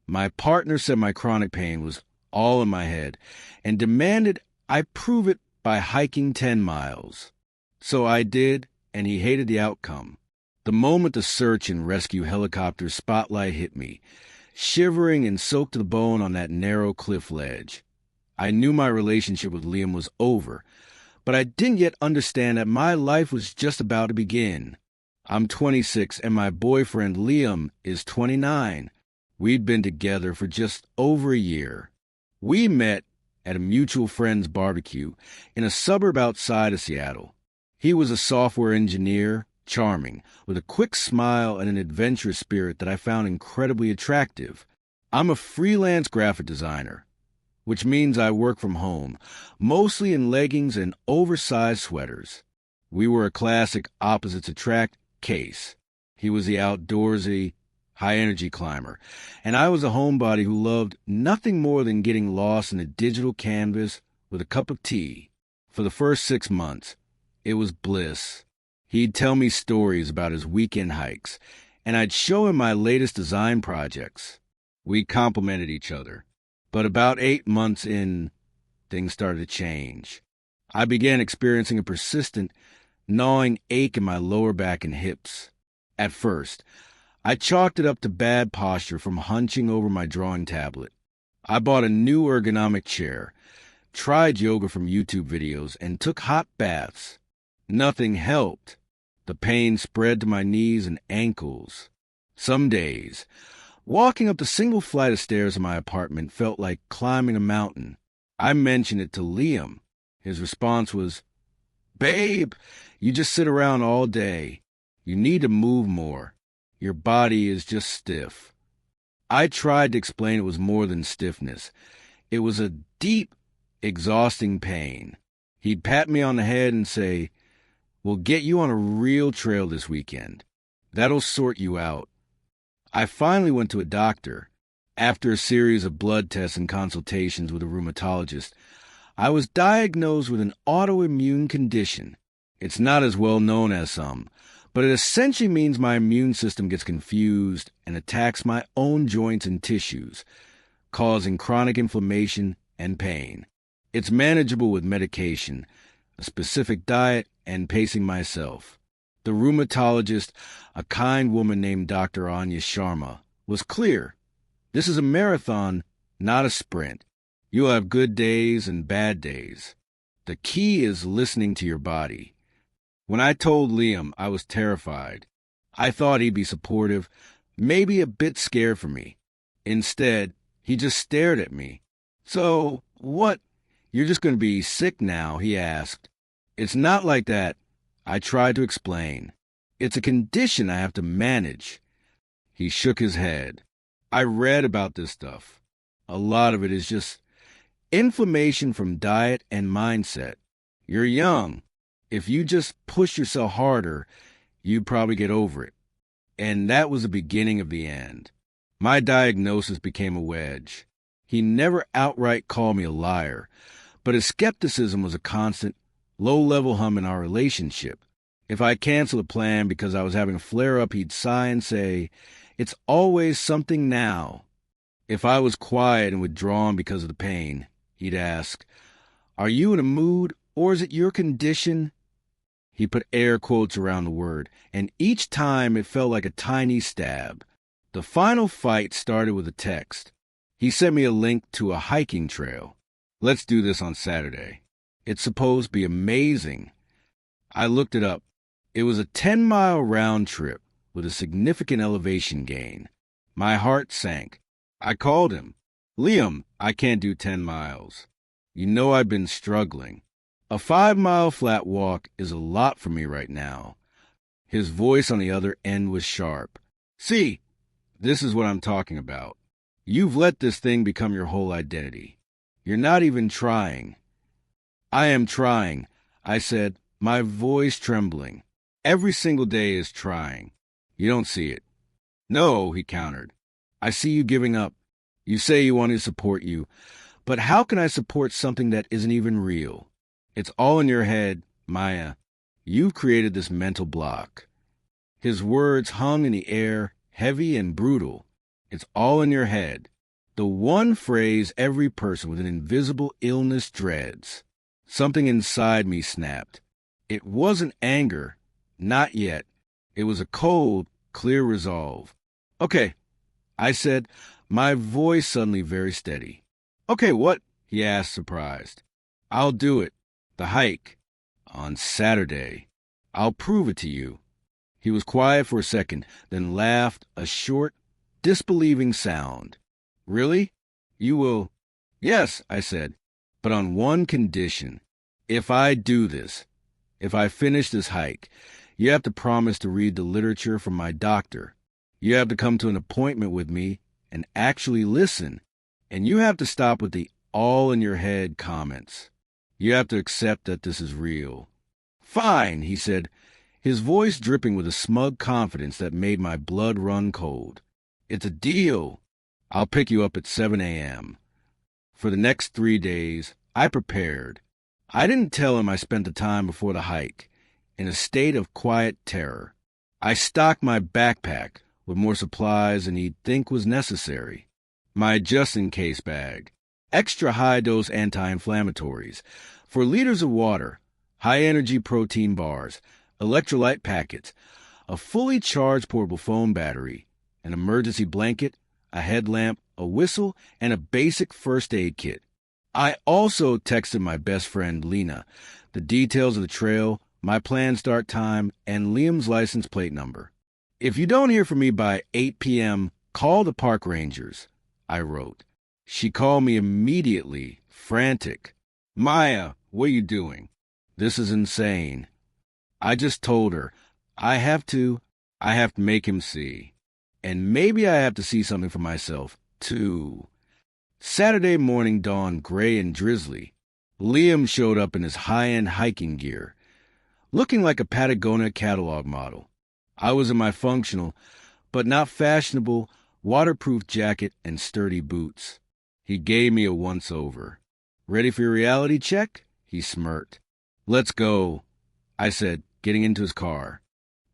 My partner said my chronic pain was all in my head and demanded I prove it by hiking 10 miles. So I did, and he hated the outcome. The moment the search and rescue helicopter spotlight hit me, shivering and soaked to the bone on that narrow cliff ledge, I knew my relationship with Liam was over, but I didn't yet understand that my life was just about to begin. I'm 26 and my boyfriend Liam is 29. We'd been together for just over a year. We met at a mutual friend's barbecue in a suburb outside of Seattle. He was a software engineer, charming, with a quick smile and an adventurous spirit that I found incredibly attractive. I'm a freelance graphic designer, which means I work from home, mostly in leggings and oversized sweaters. We were a classic opposites attract case. He was the outdoorsy, high-energy climber, and I was a homebody who loved nothing more than getting lost in a digital canvas with a cup of tea. For the first 6 months, it was bliss. He'd tell me stories about his weekend hikes, and I'd show him my latest design projects. We complimented each other. But about 8 months in, things started to change. I began experiencing a persistent, gnawing ache in my lower back and hips. At first, I chalked it up to bad posture from hunching over my drawing tablet. I bought a new ergonomic chair, tried yoga from YouTube videos, and took hot baths. Nothing helped. The pain spread to my knees and ankles. Some days, walking up the single flight of stairs in my apartment felt like climbing a mountain. I mentioned it to Liam. His response was, "Babe, you just sit around all day. You need to move more. Your body is just stiff." I tried to explain it was more than stiffness. It was a deep, exhausting pain. He'd pat me on the head and say, "We'll get you on a real trail this weekend. That'll sort you out." I finally went to a doctor. After a series of blood tests and consultations with a rheumatologist, I was diagnosed with an autoimmune condition. It's not as well known as some, but it essentially means my immune system gets confused and attacks my own joints and tissues, causing chronic inflammation and pain. It's manageable with medication, a specific diet, and pacing myself. The rheumatologist, a kind woman named Dr. Anya Sharma, was clear. This is a marathon, not a sprint. You'll have good days and bad days. The key is listening to your body. When I told Liam, I was terrified. I thought he'd be supportive, maybe a bit scared for me. Instead, he just stared at me. "So, what? You're just going to be sick now?" he asked. "It's not like that," I tried to explain. "It's a condition I have to manage." He shook his head. "I read about this stuff. A lot of it is just inflammation from diet and mindset. You're young. If you just push yourself harder, you'd probably get over it." And that was the beginning of the end. My diagnosis became a wedge. He never outright called me a liar, but his skepticism was a constant, low-level hum in our relationship. If I canceled a plan because I was having a flare-up, he'd sigh and say, "It's always something now." If I was quiet and withdrawn because of the pain, he'd ask, "Are you in a mood, or is it your condition?" He put air quotes around the word, and each time it felt like a tiny stab. The final fight started with a text. He sent me a link to a hiking trail. "Let's do this on Saturday. It's supposed to be amazing." I looked it up. It was a 10-mile round trip with a significant elevation gain. My heart sank. I called him. "Liam, I can't do 10 miles. You know I've been struggling. A 5-mile flat walk is a lot for me right now." His voice on the other end was sharp. "See, this is what I'm talking about. You've let this thing become your whole identity. You're not even trying." "I am trying," I said, my voice trembling. "Every single day is trying. You don't see it." "No," he countered. "I see you giving up. You say you want to support you, but how can I support something that isn't even real? It's all in your head, Maya. You've created this mental block." His words hung in the air, heavy and brutal. "It's all in your head. The one phrase every person with an invisible illness dreads. Something inside me snapped. It wasn't anger. Not yet. It was a cold, clear resolve. Okay, I said, my voice suddenly very steady. Okay, what? He asked, surprised. I'll do it. The hike. On Saturday. I'll prove it to you. He was quiet for a second, then laughed, a short, disbelieving sound. Really? You will? Yes, I said, but on one condition. If I do this, if I finish this hike, you have to promise to read the literature from my doctor. You have to come to an appointment with me and actually listen. And you have to stop with the all-in-your-head comments. You have to accept that this is real. Fine, he said, his voice dripping with a smug confidence that made my blood run cold. It's a deal. I'll pick you up at 7 a.m. For the next 3 days, I prepared. I didn't tell him I spent the time before the hike in a state of quiet terror. I stocked my backpack with more supplies than he'd think was necessary. My just-in-case bag, extra high-dose anti-inflammatories, 4 liters of water, high-energy protein bars, electrolyte packets, a fully charged portable phone battery, an emergency blanket, a headlamp, a whistle, and a basic first aid kit. I also texted my best friend, Lena, the details of the trail, my planned start time, and Liam's license plate number. If you don't hear from me by 8 p.m., call the park rangers, I wrote. She called me immediately, frantic. Maya, what are you doing? This is insane. I just told her, I have to make him see. And maybe I have to see something for myself, too. Saturday morning dawned gray and drizzly. Liam showed up in his high-end hiking gear, looking like a Patagonia catalog model. I was in my functional, but not fashionable, waterproof jacket and sturdy boots. He gave me a once-over. Ready for your reality check? He smirked. Let's go, I said, getting into his car.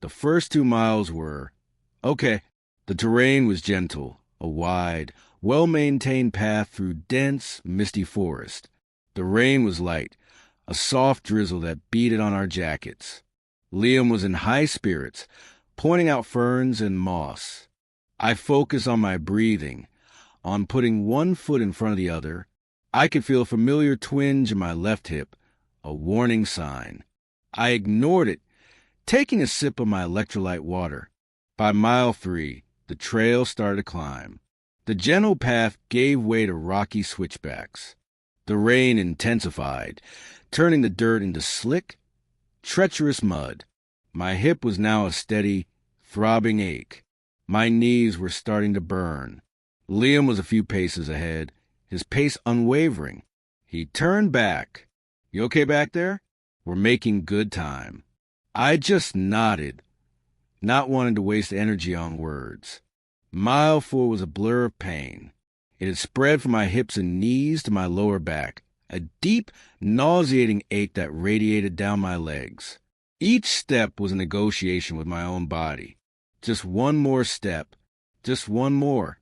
The first 2 miles were, okay. The terrain was gentle, a wide, well-maintained path through dense, misty forest. The rain was light, a soft drizzle that beaded on our jackets. Liam was in high spirits, pointing out ferns and moss. I focused on my breathing, on putting one foot in front of the other. I could feel a familiar twinge in my left hip, a warning sign. I ignored it, taking a sip of my electrolyte water. By mile 3, the trail started to climb. The gentle path gave way to rocky switchbacks. The rain intensified, turning the dirt into slick, treacherous mud. My hip was now a steady, throbbing ache. My knees were starting to burn. Liam was a few paces ahead, his pace unwavering. He turned back. You okay back there? We're making good time. I just nodded, not wanting to waste energy on words. Mile 4 was a blur of pain. It had spread from my hips and knees to my lower back, a deep, nauseating ache that radiated down my legs. Each step was a negotiation with my own body. Just one more step. Just one more.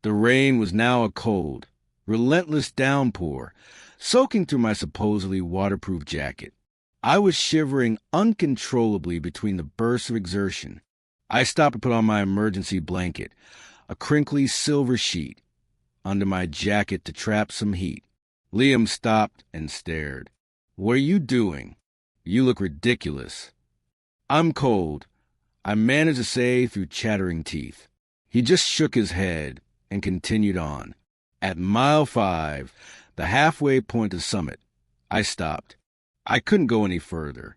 The rain was now a cold, relentless downpour, soaking through my supposedly waterproof jacket. I was shivering uncontrollably between the bursts of exertion. I stopped to put on my emergency blanket, a crinkly silver sheet, under my jacket to trap some heat. Liam stopped and stared. What are you doing? You look ridiculous. I'm cold, I managed to say through chattering teeth. He just shook his head and continued on. At mile 5, the halfway point to summit, I stopped. I couldn't go any further.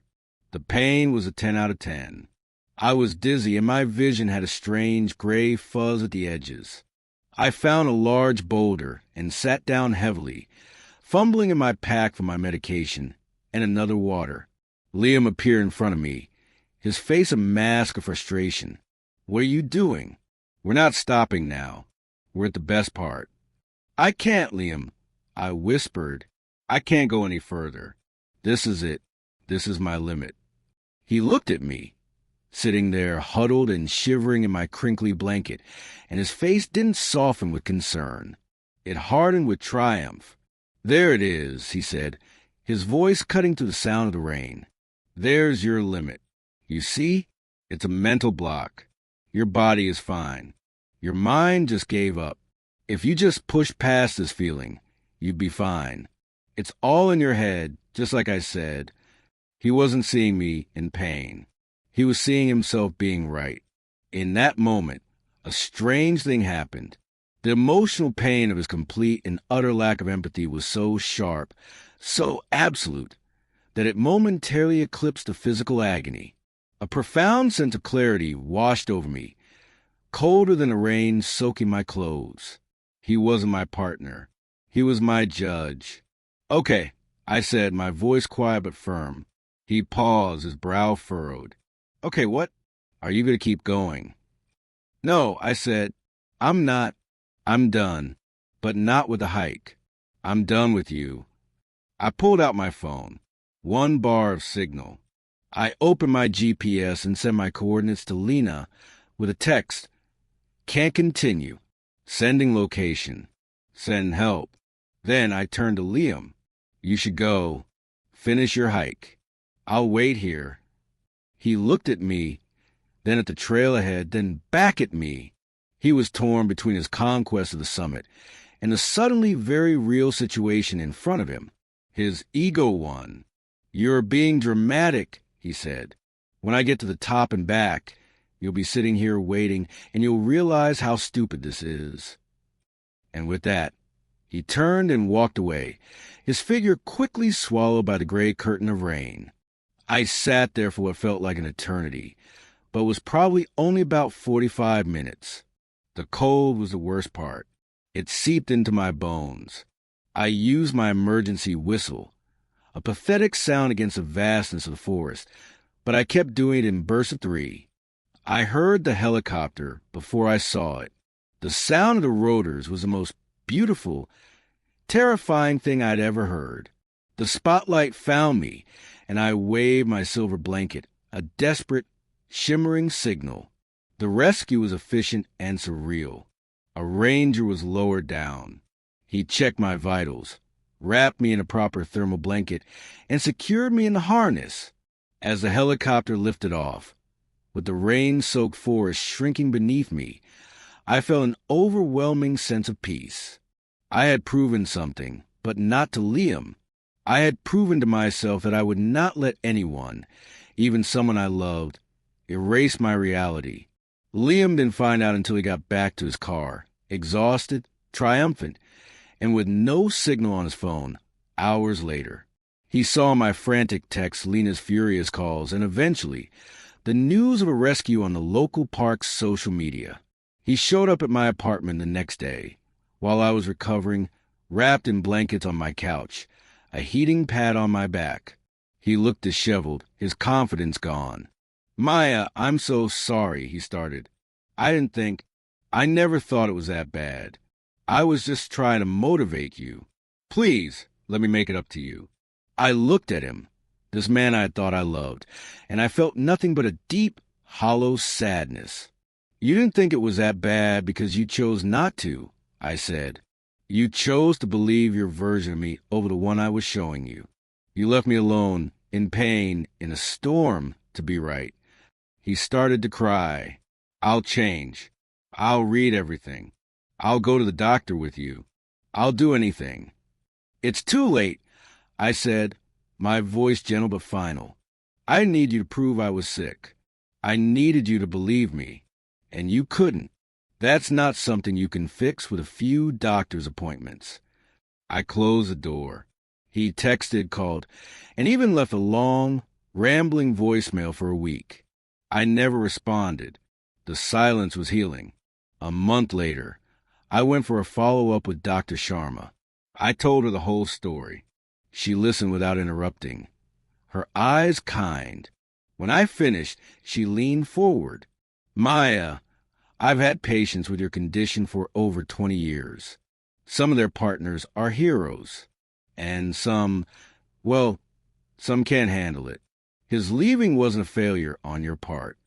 The pain was a 10 out of 10. I was dizzy and my vision had a strange gray fuzz at the edges. I found a large boulder and sat down heavily, fumbling in my pack for my medication and another water. Liam appeared in front of me, his face a mask of frustration. What are you doing? We're not stopping now. We're at the best part. I can't, Liam, I whispered. I can't go any further. This is it. This is my limit. He looked at me, sitting there huddled and shivering in my crinkly blanket, and his face didn't soften with concern. It hardened with triumph. "There it is," he said, his voice cutting through the sound of the rain. "There's your limit. You see? It's a mental block. Your body is fine. Your mind just gave up. If you just push past this feeling, you'd be fine. It's all in your head, just like I said." He wasn't seeing me in pain. He was seeing himself being right. In that moment, a strange thing happened. The emotional pain of his complete and utter lack of empathy was so sharp, so absolute, that it momentarily eclipsed the physical agony. A profound sense of clarity washed over me, colder than the rain soaking my clothes. He wasn't my partner. He was my judge. "Okay," I said, my voice quiet but firm. He paused, his brow furrowed. "Okay, what? Are you going to keep going?" "No," I said. "I'm not. I'm done. But not with the hike. I'm done with you." I pulled out my phone. 1 bar of signal. I opened my GPS and sent my coordinates to Lena with a text. "Can't continue. Sending location. Send help." Then I turned to Liam. "You should go. Finish your hike. I'll wait here." He looked at me, then at the trail ahead, then back at me. He was torn between his conquest of the summit and the suddenly very real situation in front of him. His ego won. "You're being dramatic," he said. "When I get to the top and back, you'll be sitting here waiting, and you'll realize how stupid this is." And with that, he turned and walked away, his figure quickly swallowed by the gray curtain of rain. I sat there for what felt like an eternity, but was probably only about 45 minutes. The cold was the worst part. It seeped into my bones. I used my emergency whistle, a pathetic sound against the vastness of the forest, but I kept doing it in bursts of 3. I heard the helicopter before I saw it. The sound of the rotors was the most beautiful, terrifying thing I'd ever heard. The spotlight found me, and I waved my silver blanket, a desperate, shimmering signal. The rescue was efficient and surreal. A ranger was lowered down. He checked my vitals, wrapped me in a proper thermal blanket, and secured me in the harness. As the helicopter lifted off, with the rain-soaked forest shrinking beneath me, I felt an overwhelming sense of peace. I had proven something, but not to Liam. I had proven to myself that I would not let anyone, even someone I loved, erase my reality. Liam didn't find out until he got back to his car, exhausted, triumphant, and with no signal on his phone, hours later. He saw my frantic texts, Lena's furious calls, and eventually, the news of a rescue on the local park's social media. He showed up at my apartment the next day, while I was recovering, wrapped in blankets on my couch, a heating pad on my back. He looked disheveled, his confidence gone. "Maya, I'm so sorry," he started. I never thought it was that bad. I was just trying to motivate you. Please, let me make it up to you." I looked at him, this man I had thought I loved, and I felt nothing but a deep, hollow sadness. "You didn't think it was that bad because you chose not to," I said. "You chose to believe your version of me over the one I was showing you. You left me alone, in pain, in a storm, to be right." He started to cry. "I'll change. I'll read everything. I'll go to the doctor with you. I'll do anything." "It's too late," I said, my voice gentle but final. "I need you to prove I was sick. I needed you to believe me, and you couldn't. That's not something you can fix with a few doctor's appointments." I closed the door. He texted, called, and even left a long, rambling voicemail for a week. I never responded. The silence was healing. A month later, I went for a follow-up with Dr. Sharma. I told her the whole story. She listened without interrupting, her eyes kind. When I finished, she leaned forward. "Maya, I've had patients with your condition for over 20 years. Some of their partners are heroes, and some can't handle it. His leaving wasn't a failure on your part.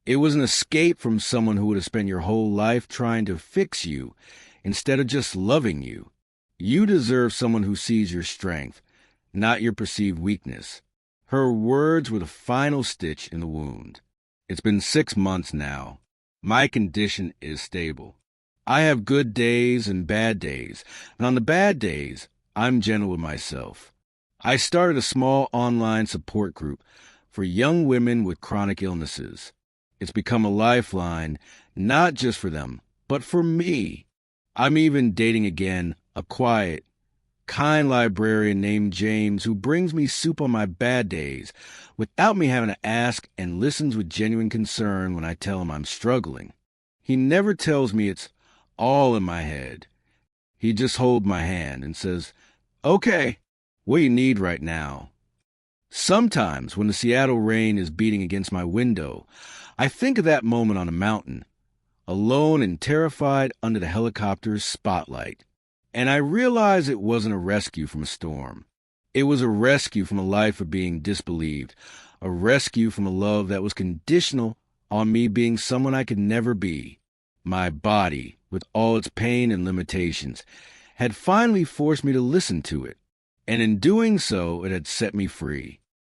It was an escape from someone who would have spent your whole life trying to fix you instead of just loving you. You deserve someone who sees your strength, not your perceived weakness. Her words were the final stitch in the wound. It's been 6 months now. My condition is stable. I have good days and bad days, and on the bad days, I'm gentle with myself. I started a small online support group for young women with chronic illnesses. It's become a lifeline, not just for them, but for me. I'm even dating again a quiet, kind librarian named James who brings me soup on my bad days without me having to ask and listens with genuine concern when I tell him I'm struggling. He never tells me it's all in my head. He just holds my hand and says, "Okay, what do you need right now?" Sometimes when the Seattle rain is beating against my window, I think of that moment on a mountain, alone and terrified under the helicopter's spotlight. And I realize it wasn't a rescue from a storm. It was a rescue from a life of being disbelieved, a rescue from a love that was conditional on me being someone I could never be. My body, with all its pain and limitations, had finally forced me to listen to it, and in doing so, it had set me free.